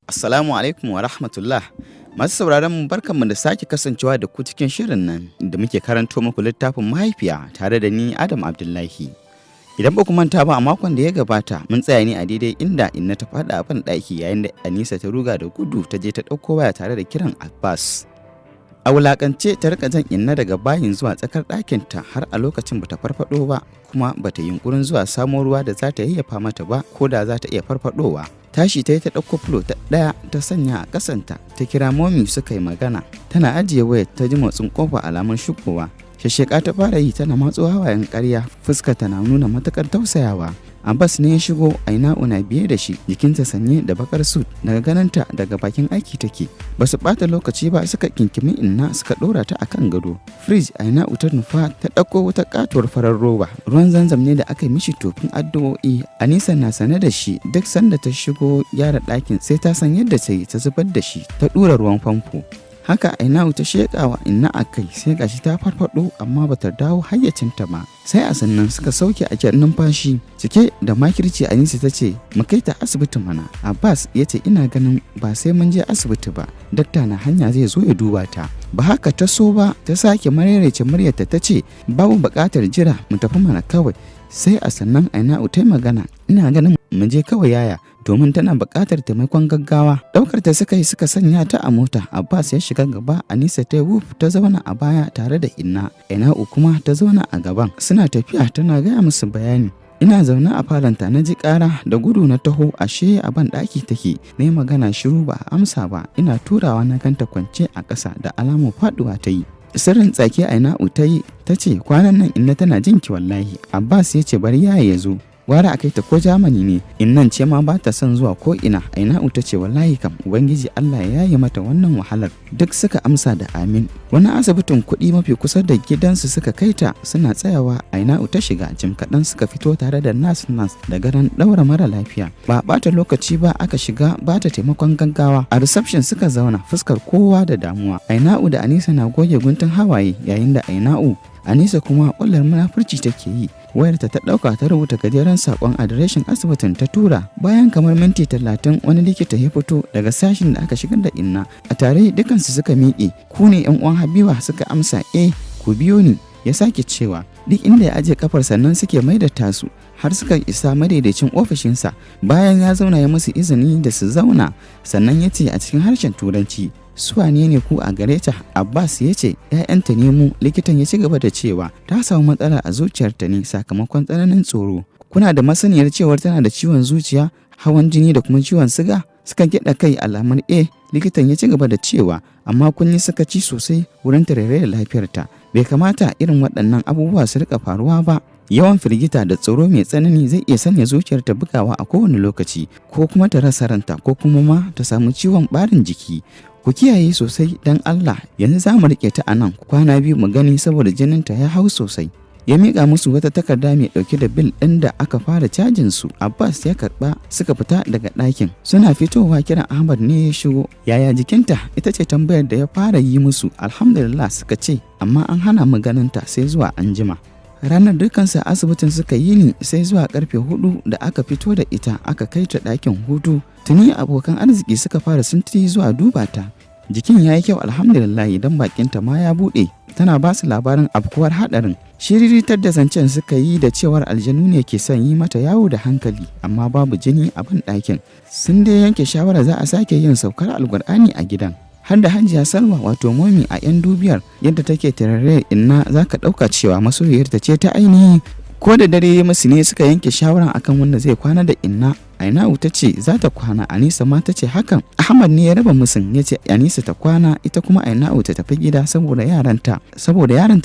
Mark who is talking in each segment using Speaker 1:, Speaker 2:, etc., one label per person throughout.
Speaker 1: Assalamu alaikum wa rahmatullah. Masu sauraron mu barkanmu da sake kasancewa da ku cikin shirin nan da muke karanto muku littafin mahaifiya tare da ni Adam Abdullahi. Idan ba ku manta ba a makon da ya gabata mun tsaya ne a daidai inda Inna ta faɗa a ban ɗaki yayin da Anisa ta ruga da gudu ta je ta ɗauko waya tare da kiran Abbas. A wulakance ta rika jan Inna daga bayin zuwa tsakar ɗakinta har a lokacin bata farfado ba kuma bata yunkurin zuwa samo ruwa da za ta yayyafa mata ba ko da za ta iya farfadowa. Tashi ta yi ta ɗauko fulo ta ɗaya ta sanya a ƙasanta ta kira momi suka yi magana. Tana ajiye wayar ta ji motsin ƙofa alamun shigowa. Shashsheka ta fara yi tana matso hawayen ƙarya, fuska tana nuna matuƙar tausayawa. Abbas ne ya shigo, Aina'u na biye da shi, jikinta sanye da bakar suit, daga ganinta daga bakin aiki take. Ba su ɓata lokaci ba suka kinkimi Inna suka ɗora ta akan gado. Fridge Aina'u ta nufa ta ɗauko wata katuwar farar roba. Ruwan zanzam ne da aka yi mishi tofin addu'o'i. Anisa na sane da shi, duk sanda ta shigo gyara ɗakin sai ta san yadda ta yi ta zubar da shi, ta ɗura ruwan famfo. Haka Aina'u ta sheƙawa Inna a kai sai gashi ta farfado amma bata dawo hayyacinta ba. Sai a sannan suka sauke a numfashi cike da makirci. Anisa ta ce mu kai ta asibiti mana. Abbas ya ce ina ganin ba sai mun je asibiti ba, dakta na hanya zai zo ya duba ta. Ba haka ta so ba, ta sake marerece muryarta ta ce babu buƙatar jira mu tafi mana kawai. Sai a sannan Aina'u ta yi magana, ina ganin mu je kawai yaya, domin tana buƙatar taimakon gaggawa. Ɗaukar ta suka yi suka sanya ta a mota. Abbas ya shiga gaba, Anisa ta wuf ta zauna a baya tare da Inna. Aina'u kuma ta zauna a gaban. Suna tafiya tana gaya musu bayani. Ina zaune a falonta na ji ƙara da gudu na taho, ashe a ban ɗaki take. Na yi magana shiru ba a amsa ba. Ina turawa na ganta kwance a ƙasa da alamun faɗuwa ta yi. Sirrin tsaki Aina'u ta yi ta ce kwanan nan Inna tana jinki wallahi. Abbas ya ce bari yaya ya zo, gwara a kai ta ko Jamani ne. Innan ce ma ba ta son zuwa ko ina. Aina'u ta ce wallahi kam ubangiji Allah ya yaye mata wannan wahalar. Duk suka amsa da amin. Wani asibitin kuɗi mafi kusa da gidansu suka kai ta. Suna tsayawa Aina'u ta shiga, jim kaɗan suka fito tare da nas da garan ɗaura mara lafiya. Ba a ɓata lokaci ba aka shiga ba ta taimakon gaggawa. A reception suka zauna, fuskar kowa da damuwa. Aina'u da Anisa na goge guntun hawaye yayin da Anisa kuma ƙwallar munafurci take yi. Wayarta ta ɗauka ta rubuta gajeren saƙon adireshin asibitin ta tura. Bayan kamar minti 30 wani likita ya fito daga sashin da aka shigar da Inna. A tare dukansu suka miƙe. Ku ne 'yan uwan Habiba? Suka amsa ku biyo ni. Ya sake cewa duk inda ya aje kafar sannan suke mai da tasu har suka isa madaidaicin ofishinsa. Bayan ya zauna ya musu izini da su zauna, sannan ya ce a cikin harshen Turanci, su wane ne ku a gare ta? Abbas ya ce ‘ya'yanta ne mu. Likitan ya ci gaba da cewa ta samu matsala a zuciyarta ne sakamakon tsananin tsoro. Kuna da masaniyar cewar tana da ciwon zuciya, hawan jini da kuma ciwon siga? Suka gyaɗa kai alamar likitan ya ci gaba da cewa amma kun yi sakaci sosai wurin tarairayar lafiyarta. Bai kamata irin waɗannan abubuwa su rika faruwa ba. Yawan firgita da tsoro mai tsanani zai iya sanya zuciyarta bugawa a kowane lokaci, ko kuma ta rasa ranta, ko kuma ma ta samu ciwon ɓarin jiki. Ku kiyaye sosai dan Allah. Yanzu za mu riƙe ta a nan kwana 2 mu gani saboda jininta ya hau sosai. Ya miƙa musu wata takarda mai ɗauke da bil ɗin da aka fara cajin su. Abbas ya karɓa suka fita daga ɗakin. Suna fitowa kiran Ahmad ne ya shigo. Yaya jikinta? Ita ce tambayar da ya fara yi musu. Alhamdulillah suka ce, amma an hana mu ganinta sai zuwa anjima. Ranar dukansu asibitin suka yi ni sai zuwa karfe 4 da aka fito da ita aka kai ta ɗakin hutu. Tuni abokan arziki suka fara sintiri zuwa duba ta. Jikin ya yi kyau alhamdulillah, idan bakinta ma ya buɗe. Tana ba su labarin afkuwar haɗarin. Shiriritar da zancen suka yi da cewar aljanu ne ke son yi mata yawo da hankali, amma babu jini a ban ɗakin. Sun dai yanke shawara za a sake yin saukar alkur'ani a gidan. Har da Hajiya Salwa wato momi a 'yan dubiyar yadda take tarare Inna za ka ɗauka cewa masoyiyarta ce ta ainihi. Ko da dare musu ne suka yanke shawaran akan wanda zai kwana da Inna. Aina'u ta ce za ta kwana, Anisa ma ta ce hakan. Ahmad ne ya raba musun, ya ce Anisa ta kwana, ita kuma Aina'u ta tafi gida saboda yaranta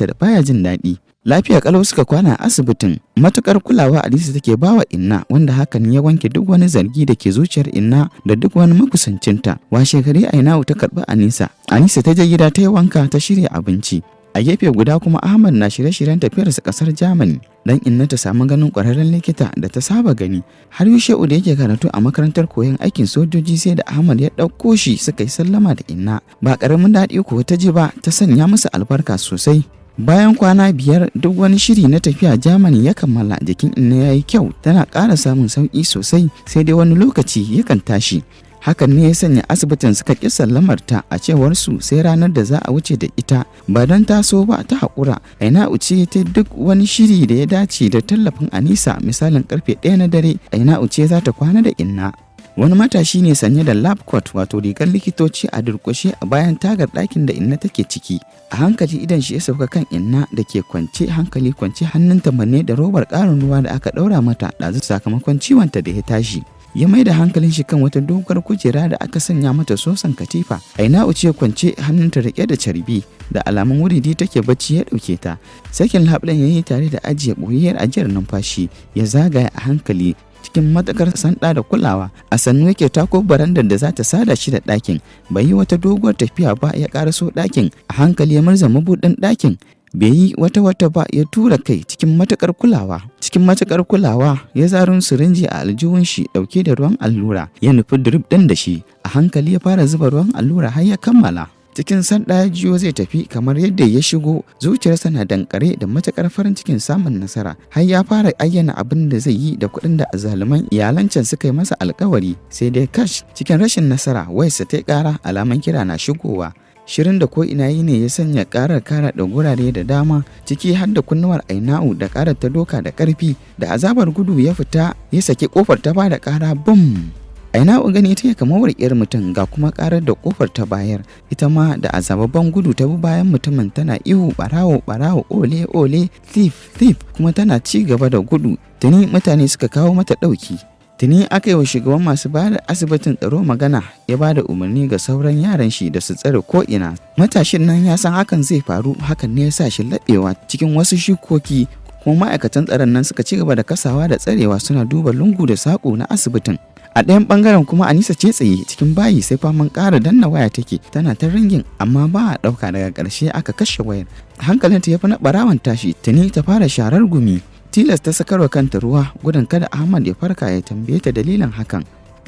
Speaker 1: da baya jin daɗi. Lafiya kalau suka kwana a asibitin. Matukar kulawa Anisa take bawa Inna, wanda hakan ya wanke duk wani zargi da ke zuciyar Inna da duk wani makusancinta. Washe gari Aina'u ta karɓi Anisa. Anisa ta je gida ta yi wanka ta shirya abinci. A gefe guda kuma Ahmad na shirye-shiryen tafiyarsa ƙasar Jamani dan Inna ta samu ganin ƙwararren likita da ta saba gani. Har Yushe'u da yake karatu a makarantar koyon aikin sojoji sai da Ahmad ya ɗauko shi suka yi sallama da Inna. Ba ƙaramin daɗi kuwa ta ji ba, ta sanya masa albarka sosai. Bayan kwana 5 duk wani shiri na tafiya Jamani ya kammala. Jikin Inna ya yi kyau, tana ƙara samun sauƙi sosai, sai dai wani lokaci yakan tashi. Hakan ne ya sanya asibitin suka ƙi sallamarta, a cewar su sai ranar da za a wuce da ita. Ba don taso ba ta haƙura, Aina'u ce ta duk wani shiri da ya dace da tallafin Anisa. Misalin karfe 1 na dare Aina'u ce za ta kwana da Inna. Wani matashi ne sanye da lab coat wato rigar likitoci a durƙushe a bayan tagar ɗakin da Inna take ciki. A hankali idan shi ya sauka kan Inna da ke kwance hankali kwance, hannunta manne da robar ƙarin ruwa da aka ɗaura mata ɗazu sakamakon ciwonta da ya tashi. Ya mai da hankalin shi kan wata doguwar kujera da aka sanya mata sosan katifa. Aina'u ce kwance, hannunta riƙe da carbi, da alamun wuridi take bacci ya ɗauke ta. Sakin labulen ya yi tare da ajiye ɓoyayyar ajiyar numfashi, ya zagaya a hankali cikin matakar sanda da kulawa. A sannu yake tako barandar da za ta sada shi da ɗakin. Bai yi wata doguwar tafiya ba ya ƙaraso ɗakin, a hankali ya murza mabuɗin ɗakin. Bai yi wata ba ya tura kai cikin matakar kulawa ya zarun sirinji a aljihun shi ɗauke da ruwan allura, ya nufi drip ɗin da shi. A hankali ya fara zuba ruwan allura har ya kammala. Cikin sanda ya jiyo zai tafi, kamar yadda ya shigo zuciyarsa na dankare da matakar farin cikin samun nasara. Har ya fara ayyana abin da zai yi da kuɗin da azzaluman iyalan can suka yi masa alkawari. Sai dai kash, cikin rashin nasara wayarsa ta ƙara, alaman kira na shigowa. Shirin da ko ina yi ne ya sanya ƙarar kara da gurare da dama, ciki har da kunnuwar Aina'u da ƙarar ta doka da ƙarfi. Da azabar gudu ya fita, ya saki ƙofar ta bada ƙara bum. Aina'u gani ta kamar warƙiyar mutum, ga kuma ƙarar da ƙofar ta bayar. Ita ma da azababban gudu ta bi bayan mutumin tana ihu ɓarawo ɓarawo, ole ole, thief thief, kuma tana ci gaba da gudu. Tuni mutane suka kawo mata ɗauki. Tuni aka yi wa shugaban masu bayar da asibitin tsaro magana, ya ba da umarni ga sauran yaran shi da su tsare ko'ina. Matashin nan ya san hakan zai faru, hakan ne ya sa shi laɓewa cikin wasu shukoki. Kuma ma'aikatan tsaron nan suka ci gaba da kasawa da tsarewa, suna duba lungu da saƙo na asibitin. A ɗayan ɓangaren kuma Anisa ce tsaye cikin bayi, sai faman ƙara danna waya take, tana ta ringin amma ba a ɗauka. Daga ƙarshe aka kashe wayar. Hankalinta ya fi na ɓarawan tashi, tuni ta fara sharar gumi. Tilas ta sakarwa kanta ruwa gudun kada Ahmad ya farka ya tambaye ta dalilin hakan.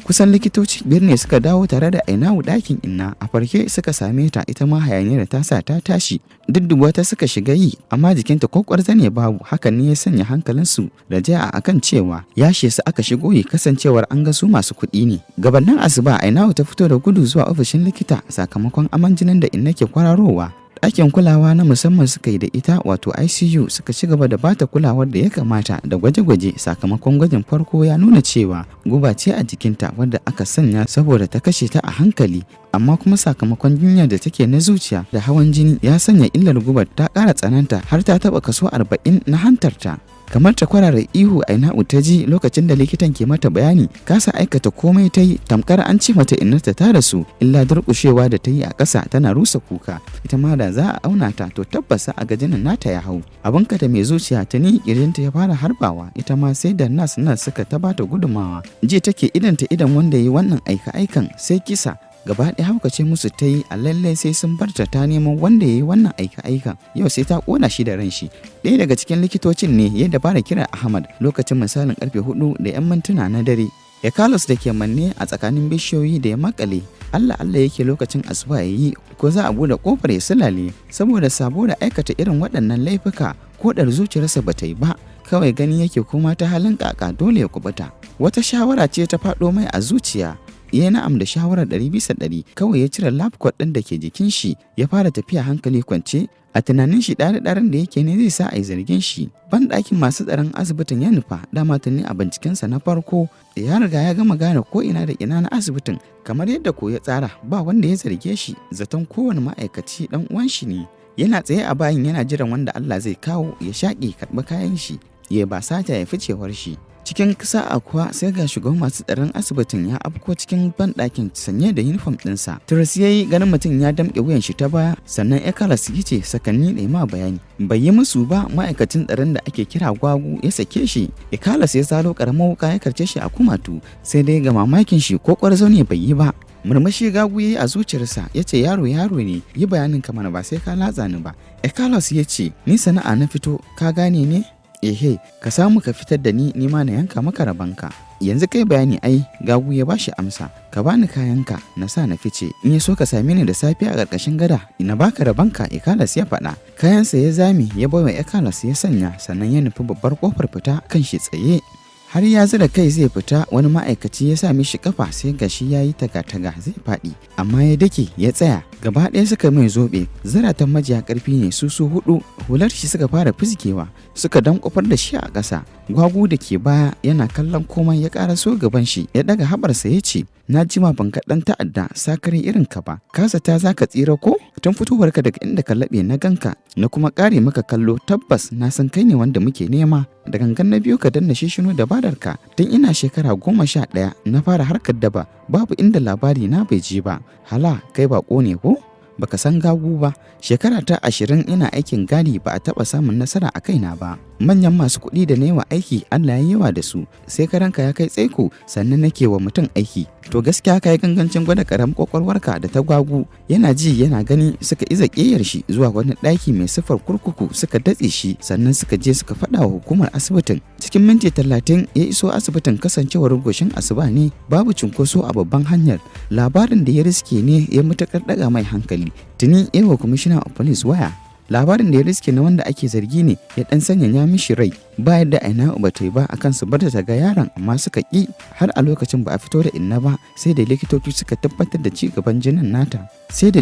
Speaker 1: Kusan likitoci 5 ne suka dawo tare da Aina'u ɗakin Inna. A farke suka same ta, ita ma hayaniyar ta sa ta tashi. Dudduba ta suka shiga yi, amma jikinta ko ƙwarzane babu. Hakan ne ya sanya hankalinsu da ja'a akan cewa yashe su aka shigo yi, kasancewar an ga su masu kuɗi ne. Gabanin asuba Aina'u ta fito da gudu zuwa ofishin likita sakamakon aman jinin da Inna ke kwararowa. Ɗakin kulawa na musamman suka yi da ita wato ICU, suka ci gaba da bata kulawar da ya kamata da gwaje-gwaje. Sakamakon gwajin farko ya nuna cewa guba ce a jikinta wadda aka sanya saboda ta kashe ta a hankali, amma kuma sakamakon jinya da take na zuciya da hawan jini ya sanya illar gubar ta ƙara tsananta har ta taɓa kaso 40 na hantarta. Kamar ta kwarara ihu Aina'u ta ji lokacin da likitan ke mata bayani. Kasa aikata komai ta yi, tamkar an ce mata innarta ta rasu, illa durƙushewa da ta yi a ƙasa tana rusa kuka. Ita ma da za a auna ta to tabbasa a gajinin nata ya hau. Abinka da mai zuciya ta ni ƙirjinta ya fara harbawa, ita ma sai da nas suka ta bata gudumawa. Ji take idanta idan wanda yi wannan aika-aikan sai kisa. Gaba ɗaya haukace musu ta yi, a lallai sai sun barta ta neman wanda ya yi wannan aika-aikan. Yau sai ta ƙona shi da ran shi. Ɗaya daga cikin likitocin ne ya dabara kira Ahmad lokacin misalin karfe 4 da 'yan mintuna na dare. Ya Carlos da ke manne a tsakanin bishiyoyi da ya makale. Allah yake lokacin asuba ya yi, ko za a bude kofar ya sulale. Saboda sabo da aikata irin waɗannan laifuka, ko ɗar zuciyarsa ba ta yi ba, kawai gani yake kuma ta halin kaka dole ya kubuta. Wata shawara ce ta faɗo mai a zuciya. Ya na'am da shawarar 100%, kawai ya cire lab coat ɗin da ke jikin shi, ya fara tafiya hankali kwance. A tunanin shi ɗare-ɗaren da yake ne zai sa a yi zargin shi. Ban ɗakin masu tsaron asibitin ya nufa, dama tuni a bincikensa na farko ya riga ya gama gane ko ina da ina na asibitin. Kamar yadda ko ya tsara, ba wanda ya zarge shi, zaton kowane ma'aikaci ɗan uwan shi ne. Yana tsaye a bayin yana jiran wanda Allah zai kawo ya shaƙe karɓi kayan shi, ya ba sata ya ficewar shi. Cikin sa'a kuwa sai ga shugaban masu tsaron asibitin ya afko cikin banɗakin sanye da yunifom ɗinsa. Turis ya yi ganin mutum ya damƙe wuyan shi ta baya, sannan Ekalas ya ce sakanni da ma bayani. Bai yi musu ba, ma'aikacin tsaron da ake kira Gwagu ya sake shi. Ekalas ya salo ƙaramar wuka ya karce shi a kumatu, sai dai ga mamakin shi ko ƙwarzo ne bai yi ba. Murmushi Gagu ya yi a zuciyarsa, ya ce yaro ne, yi bayanin kamar ba sai ka latsa ni ba. Ekalas ya ce ni sana'a na fito, ka gane ne? Ehe, ka samu ka fitar da ni ma na yanka maka rabanka. Yanzu kai bayani ai. Gagu ya bashi amsa. Ka bani kayanka na sa na fice, in ya so ka same ni da safe a ƙarƙashin gada ina baka rabanka. Ekalas ya faɗa. Kayansa ya zame ya baiwa Ekalas ya sanya, sannan ya nufi babbar kofar fita kan shi tsaye. har ya zira kai zai fita, wani ma'aikaci ya sa mishi kafa sai gashi ya yi taga-taga zai faɗi, amma ya dake ya tsaya. Gaba ɗaya suka mai zobe, zaratan majiya ƙarfi ne su hudu. Hular shi suka fara fizgewa, suka dankwafar da shi a ƙasa. Gwagu da ke baya yana kallon komai ya ƙaraso gaban shi, ya ɗaga haɓarsa ya ce, na jima ban ga ɗan ta'adda sakare irin ka ba, kasa ta za ka tsira ko? Tun fitowarka daga inda ka laɓe na ganka, na kuma ƙare maka kallo, tabbas na san kai ne wanda muke nema. Da gangan na biyu ka danna shishino da badarka. Tun ina shekara 11 na fara harkar daba, babu inda labari na bai je ba. Hala kai baƙo ne ko? Baka san gagu ba. Shekara ta 20 ina aikin gadi, ba a taɓa samun nasara a kaina ba. Manyan masu kuɗi da na yi wa aiki Allah ya yawa da su, sai karanka ya kai tsaiko sannan nake wa mutum aiki. To gaskiya ka yi gangancin gwada ƙaramin kwakwalwarka da ta gwagu. Yana ji yana gani suka iza ƙeyar shi zuwa wani ɗaki mai siffar kurkuku, suka datse shi sannan suka je suka faɗa wa hukumar asibitin. Cikin minti 30 ya iso asibitin, kasancewar goshin asuba ne, babu cunkoso a babban hanyar. Labarin da ya riske ne ya matuƙar ɗaga mai hankali. Tuni yawa commissioner of police waya. Labarin da ya riske na wanda ake zargi ne ya dan sanyaya mishi rai, ba yadda Aina'u ba ta yi ba akan su bar ta ga yaron, amma suka ki. Har a lokacin ba a fito da inna ba, sai da likitoci suka tabbatar da ci gaban jinin nata, da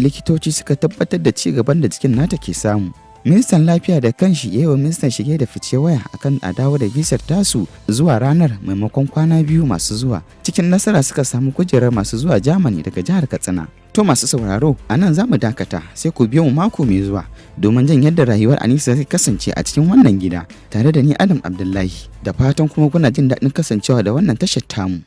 Speaker 1: jikin nata ke samu. Ministan lafiya da kanshi ya yi wa ministan shige da fice waya akan a dawo da bisar tasu zuwa ranar maimakon kwana 2 masu zuwa. Cikin nasara suka samu kujerar masu zuwa Germany daga jihar Katsina. To masu sauraro, a nan za mu dakata, sai ku biyo mu mako mai zuwa domin jin yadda rayuwar Anisa zai kasance a cikin wannan gida, tare da ni Adam Abdullahi. Da fatan kuma kuna jin daɗin kasancewa da wannan tashar tamu.